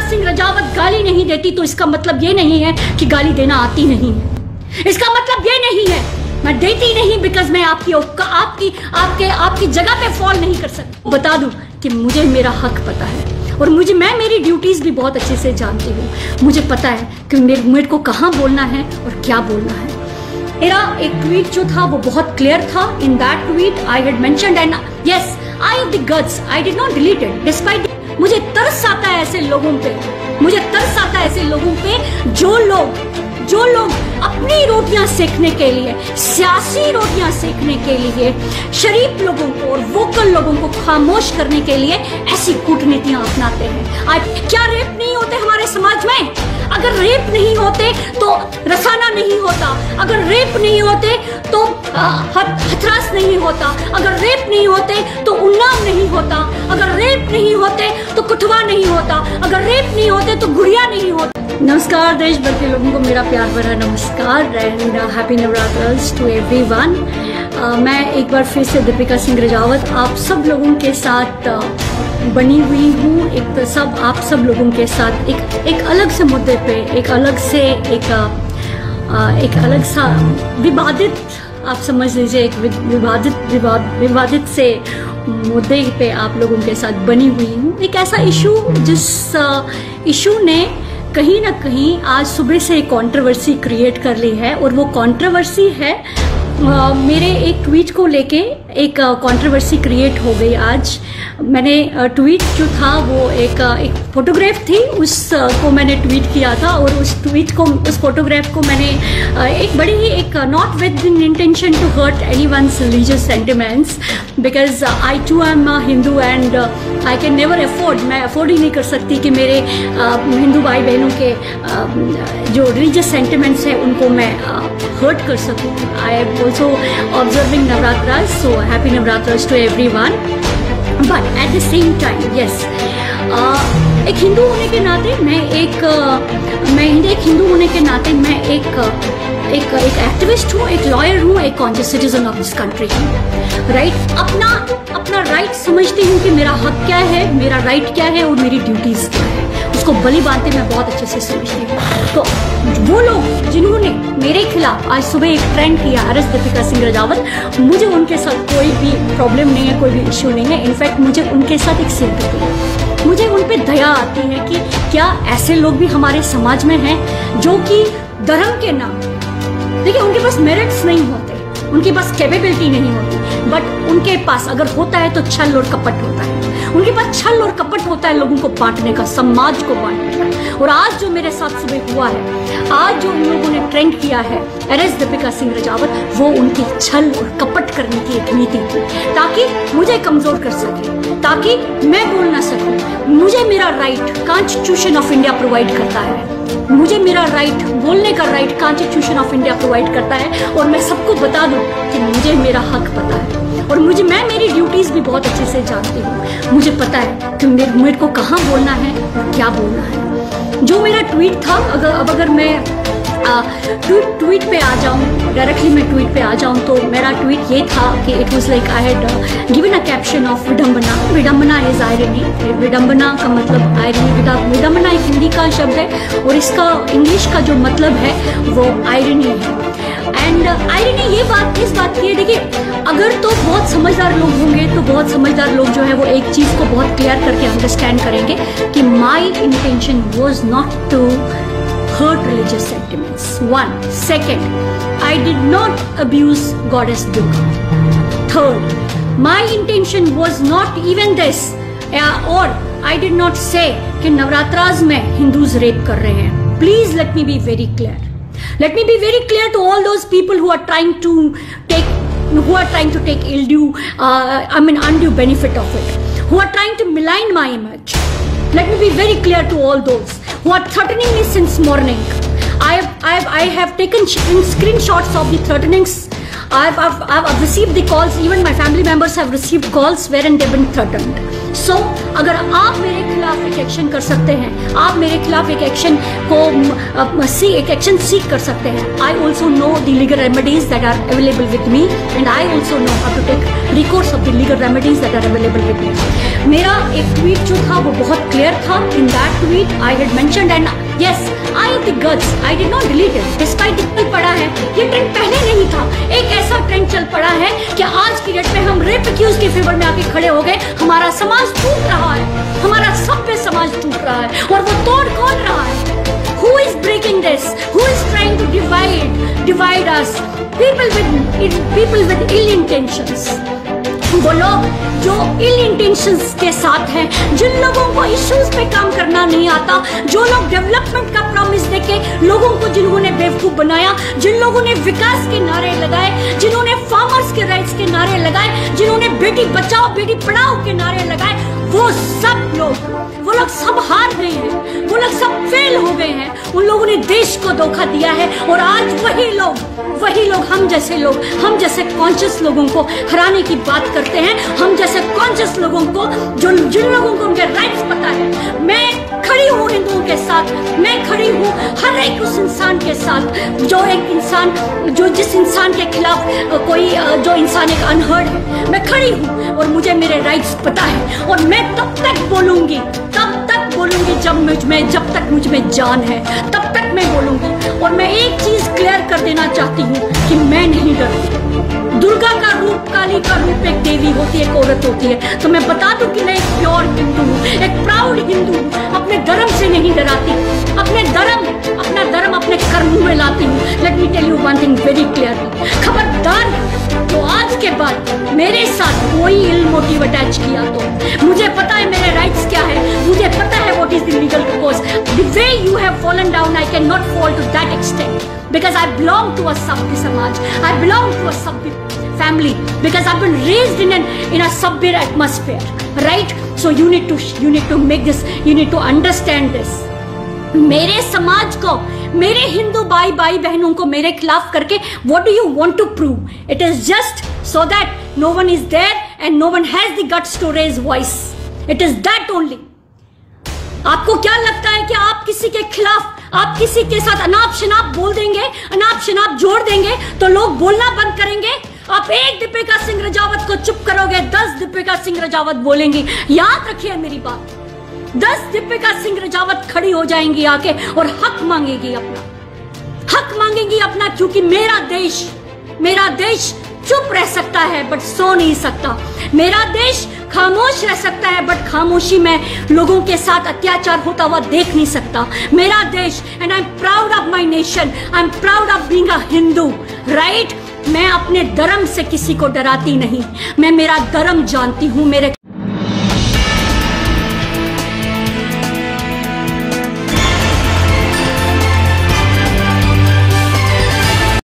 सिंह रजावत गाली नहीं देती तो इसका मतलब ये नहीं है कि गाली देना आती नहीं है। इसका मतलब ये नहीं है मैं देती नहीं बिकॉज मैं आपकी जगह पे फॉल नहीं कर सकती। बता दूं कि मुझे मेरा हक पता है और मैं मेरी ड्यूटीज भी बहुत अच्छे से जानती हूँ। मुझे पता है कि मेरे को कहाँ बोलना है और क्या बोलना है। मेरा एक ट्वीट जो था वो बहुत क्लियर था। In that tweet I had mentioned and yes I have the guts, I did not delete it despite. मुझे तरस आता है ऐसे लोगों पे, मुझे तरस आता है ऐसे लोगों पे जो लोग अपनी रोटियां सेकने के लिए, सियासी रोटियां सेकने के लिए, शरीफ लोगों को और वोकल लोगों को खामोश करने के लिए ऐसी कूटनीतियां अपनाते हैं। आज क्या रेप नहीं होते हमारे समाज में? अगर रेप नहीं होते तो रसाना नहीं होता, अगर रेप नहीं होते तो हथरास नहीं होता, अगर रेप नहीं होते तो उन्नाव नहीं होता, अगर रेप नहीं होते तो कुठवा नहीं होता, अगर रेप नहीं होते तो गुड़िया नहीं होता। नमस्कार देश भर के लोगों को मेरा प्यार भरा नमस्कार एंड हैप्पी नवरात्र्स टू एवरीवन। मैं एक बार फिर से दीपिका सिंह रजावत आप सब लोगों के साथ बनी हुई हूँ। आप सब लोगों के साथ एक अलग से मुद्दे पे, एक अलग सा विवादित, आप समझ लीजिए एक विवादित से मुद्दे पे आप लोगों के साथ बनी हुई हूँ। एक ऐसा इशू जिस इशू ने कहीं ना कहीं आज सुबह से एक कंट्रोवर्सी क्रिएट कर ली है और वो कंट्रोवर्सी है मेरे एक ट्वीट को लेके एक कंट्रोवर्सी क्रिएट हो गई। आज मैंने ट्वीट जो था वो एक फोटोग्राफ थी, उसको मैंने ट्वीट किया था और उस फोटोग्राफ को मैंने एक बड़ी ही not with in intention to hurt anyone's religious sentiments because I too am Hindu and I can never afford, मैं अफोर्ड ही नहीं कर सकती कि मेरे हिंदू भाई बहनों के जो रिलीजियस सेंटिमेंट्स हैं उनको मैं हर्ट कर सकूँ। आई एम ऑल्सो ऑब्जर्विंग नवरात्ras, so happy navratras to everyone, but at the same time yes, एक हिंदू होने के नाते मैं एक हिंदू होने के नाते मैं एक एक्टिविस्ट हूँ, एक लॉयर हूँ, एक conscious citizen of this country हूँ। राइट, अपना राइट समझती हूँ कि मेरा हक क्या है, मेरा राइट क्या है और मेरी ड्यूटीज क्या है, उसको भली बातें मैं बहुत अच्छे से समझती हूँ। तो वो लोग जिन्होंने मेरे खिलाफ आज सुबह एक ट्रेंड किया अरेस्ट दीपिका सिंह रजावत, मुझे उनके साथ कोई भी प्रॉब्लम नहीं है, कोई भी इश्यू नहीं है। इनफैक्ट मुझे उनके साथ एक सिंपैथी है, मुझे उन पे दया आती है कि क्या ऐसे लोग भी हमारे समाज में हैं जो कि धर्म के नाम, देखिए उनके पास मेरिट्स नहीं होते, उनके पास कैपेबिलिटी नहीं होती, बट उनके पास अगर होता है तो छल और कपट होता है, उनके पास छल और कपट होता है लोगों को बांटने का, समाज को बांटने का। और आज जो मेरे साथ सुबह हुआ है, आज जो उन लोगों ने ट्रेंड किया है अरेस्ट दीपिका सिंह रजावत, वो उनकी छल और कपट करने की एक नीति थी ताकि मुझे कमजोर कर सके, ताकि मैं बोल ना सकूं। मुझे मेरा right constitution of India provide करता है, मुझे मेरा राइट बोलने का right constitution of India provide करता है और मैं सबको बता दूं कि मुझे मेरा हक पता है और मैं मेरी ड्यूटीज भी बहुत अच्छे से जानती हूँ। मुझे पता है कि मेरे को कहाँ बोलना है और क्या बोलना है। जो मेरा ट्वीट था, अगर मैं ट्वीट पे आ जाऊँ, डायरेक्टली मैं ट्वीट पे आ जाऊँ, तो मेरा ट्वीट ये था कि it was like I had given a caption of विडम्बना। विडम्बना इज आयरनी, विडम्बना का मतलब आयरनी, विडम्बना एक हिंदी का शब्द है और इसका इंग्लिश का जो मतलब है वो आयरनी है। एंड आयरनी इस बात की है, देखिए अगर तो बहुत समझदार लोग होंगे तो बहुत समझदार लोग जो है वो एक चीज़ को बहुत क्लियर करके अंडरस्टैंड करेंगे कि my intention was not to hurt religious sentiments. One. Second, I did not abuse Goddess Durga. Third, my intention was not even this, or I did not say कि नवरात्रास में हिंदूज रेप कर रहे हैं. Please let me be very clear. Let me be very clear to all those people who are trying to take undue benefit of it, who are trying to malign my image. Let me be very clear to all those who are threatening me since morning. I have taken screenshots of the threatenings. I've received the calls. Even my family members have received calls wherein they've been threatened. So, अगर आप मेरे खिलाफ एक action कर सकते हैं, आप मेरे खिलाफ एक एक्शन को एक एक्शन सीख कर सकते हैं. I also know the legal remedies that are available with me, and I also know how to take recourse of the legal remedies that are available with me. मेरा एक ट्वीट जो था वो बहुत क्लियर था. In that tweet I had mentioned and yes I the guts, I did not delete it despite it पड़ा है. ये ट्रेंड पहले नहीं था. एक ऐसा ट्रेंड चल पड़ा है कि आज की डेट में हम रेप एक्यूज के फेवर में आके खड़े हो गए. हमारा समाज टूट रहा है, हमारा सभ्य समाज टूट रहा है और वो तोड़ कौन रहा है? Who is breaking this? Who is trying to divide us? People with ill intentions. वो लोग जो इल इंटेंशंस के साथ हैं, जिन लोगों को इश्यूज पे काम करना नहीं आता, जो लोग डेवलपमेंट का प्रॉमिस देके लोगों को जिन्होंने बेवकूफ बनाया, जिन लोगों ने विकास के नारे लगाए, जिन्होंने फार्मर्स के राइट्स के नारे लगाए, जिन्होंने बेटी बचाओ बेटी पढ़ाओ के नारे लगाए, वो लोग सब हार गए हैं, वो लोग सब फेल हो गए हैं. उन लोगों ने देश को धोखा दिया है और आज वही लोग हम जैसे कॉन्शियस लोगों को हराने की बात करते हैं. हम जैसे कॉन्शियस लोगों को, जिन लोगों को उनके राइट्स पता है. मैं खड़ी हूँ हिंदुओं के साथ, मैं खड़ी हूँ हर एक उस इंसान के साथ जिस इंसान के खिलाफ जो इंसान एक अनहर्ड है. मैं खड़ी हूँ और मुझे मेरे राइट्स पता है और मैं तब तक बोलूंगी जब तक मुझ में जान है, तब तक मैं बोलूंगी. और मैं एक चीज क्लियर कर देना चाहती हूँ कि मैं नहीं डरती. दुर्गा का रूप, काली का रूप एक देवी होती है, एक औरत होती है. तो मैं बता दूं कि मैं एक प्योर हिंदू हूँ, एक प्राउड हिंदू हूँ. अपने धर्म से नहीं डराती, अपना धर्म अपने कर्म में लाती हूँ. Let me tell you one thing very clearly. खबरदार तो आज के बाद मेरे साथ कोई इल मोटिव अटैच किया तो मुझे पता है मेरे राइट्स क्या है, मुझे पता है what is the legal cause. The way you have fallen down I can not fall to that extent because I belong to a Sabya Samaj, I belong to a Sabya family, because I've been raised in a Sabya atmosphere, right? So you need to make this, you need to understand this. मेरे समाज को, मेरे हिंदू भाई बहनों को मेरे खिलाफ करके what do you want to prove? It is just so that no one is there and no one has the guts to raise voice. It is that only. आपको क्या लगता है कि आप किसी के खिलाफ, आप किसी के साथ अनाप शनाप बोल देंगे, अनाप शनाप जोड़ देंगे तो लोग बोलना बंद करेंगे? आप एक दीपिका सिंह राजावत को चुप करोगे, 10 दीपिका सिंह राजावत बोलेंगी. याद रखिए मेरी बात. 10 दीपिका सिंह राजावत खड़ी हो जाएंगी आके और हक मांगेगी अपना, क्योंकि मेरा देश चुप रह सकता है बट सो नहीं सकता. मेरा देश खामोश रह सकता है बट खामोशी में लोगों के साथ अत्याचार होता हुआ देख नहीं सकता. मेरा देश, and I am proud of my nation, I am proud of being a Hindu, right? मैं अपने धर्म से किसी को डराती नहीं. मैं मेरा धर्म जानती हूँ, मेरे